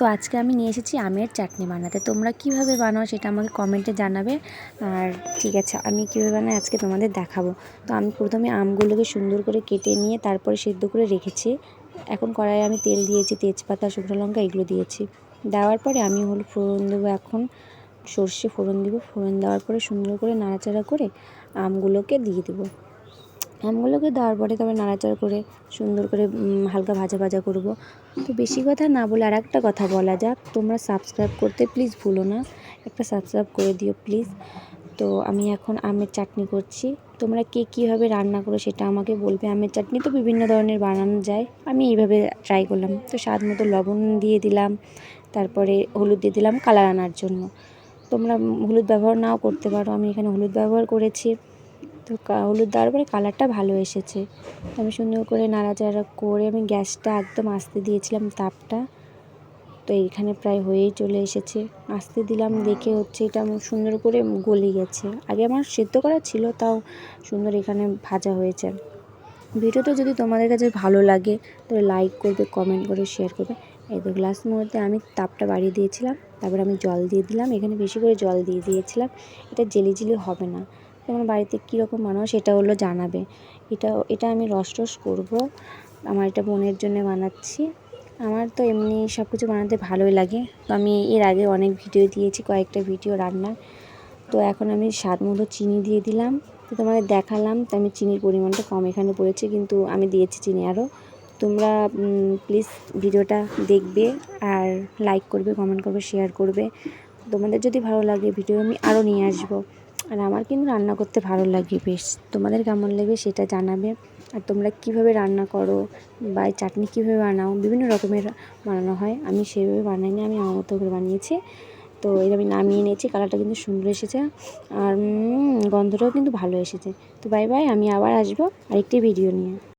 তো আজকে আমি নিয়ে এসেছি আমের চাটনি বানাতে। তোমরা কিভাবে বানাও সেটা আমাকে কমেন্টে জানাবে। আর ঠিক আছে, আমি কীভাবে বানাই আজকে তোমাদের দেখাবো। তো আমি প্রথমে আমগুলোকে সুন্দর করে কেটে নিয়ে তারপরে সেদ্ধ করে রেখেছি। এখন কড়াইয়ে আমি তেল দিয়েছি, তেজপাতা, শুকনো লঙ্কা এগুলো দিয়েছি। দেওয়ার পরে আমি ফোড়ন দেবো, এখন সর্ষে ফোড়ন দেবো। ফোড়ন দেওয়ার পরে সুন্দর করে নাড়াচাড়া করে আমগুলোকে দিয়ে দেবো। আমগুলোকে দেওয়ার পরে তবে নাড়াচাড়া করে সুন্দর করে হালকা ভাজা ভাজা করব। তো বেশি কথা না বলে আর একটা কথা বলা যাক, তোমরা সাবস্ক্রাইব করতে প্লিজ ভুলো না, একটা সাবস্ক্রাইব করে দিও প্লিজ। তো আমি এখন আমের চাটনি করছি। তোমরা কে কীভাবে রান্না করো সেটা আমাকে বলবে। আমের চাটনি তো বিভিন্ন ধরনের বানানো যায়, আমি এইভাবে ট্রাই করলাম। তো স্বাদ মতো লবণ দিয়ে দিলাম, তারপরে হলুদ দিয়ে দিলাম কালার আনার জন্য। তোমরা হলুদ ব্যবহার নাও করতে পারো, আমি এখানে হলুদ ব্যবহার করেছি। তো হলুদ দেওয়ার পরে কালারটা ভালো এসেছে। তো আমি সুন্দর করে নাড়াচাড়া করে আমি গ্যাসটা একদম আস্তে দিয়েছিলাম তাপটা। তো এইখানে প্রায় হয়েই চলে এসেছে। আস্তে দিলাম দেখে হচ্ছে এটা সুন্দর করে গলে গেছে। আগে আমার সেদ্ধ করা ছিল, তাও সুন্দর এখানে ভাজা হয়েছে। ভিডিওটা যদি তোমাদের কাছে ভালো লাগে তাহলে লাইক করবে, কমেন্ট করে শেয়ার করবে। এই তো গ্লাসের মধ্যে আমি তাপটা বাড়িয়ে দিয়েছিলাম, তারপরে আমি জল দিয়ে দিলাম। এখানে বেশি করে জল দিয়ে দিয়েছিলাম, এটা জেলি জেলি হবে না। তোমরা বাড়িতে কীরকম বানাও সেটা হলো জানাবে। এটা আমি রস করবো। আমার এটা বোনের জন্য বানাচ্ছি। আমার তো এমনি সব কিছু বানাতে ভালোই লাগে। তো আমি এর আগে অনেক ভিডিও দিয়েছি, কয়েকটা ভিডিও রান্নার। তো এখন আমি স্বাদ মতো চিনি দিয়ে দিলাম। তো তোমাদের দেখালাম, তো আমি চিনির পরিমাণটা কম এখানে পড়েছে, কিন্তু আমি দিয়েছি চিনি আরও। তোমরা প্লিজ ভিডিওটা দেখবে আর লাইক করবে, কমেন্ট করবে, শেয়ার করবে। তোমাদের যদি ভালো লাগে ভিডিও আমি আরও নিয়ে আসবো। আর আমার কিন্তু রান্না করতে ভালো লাগে বেশ। তোমাদের কেমন লাগে সেটা জানাবে। আর তোমরা কীভাবে রান্না করো বা এই চাটনি কীভাবে বানাও, বিভিন্ন রকমের বানানো হয়, আমি সেভাবে বানাইনি, আমি আমার মতো করে বানিয়েছি। তো এর আমি নামিয়ে নিয়েছি। কালারটা কিন্তু সুন্দর এসেছে, আর গন্ধটাও কিন্তু ভালো এসেছে। তো বাই বাই, আমি আবার আসবো আরেকটি ভিডিও নিয়ে।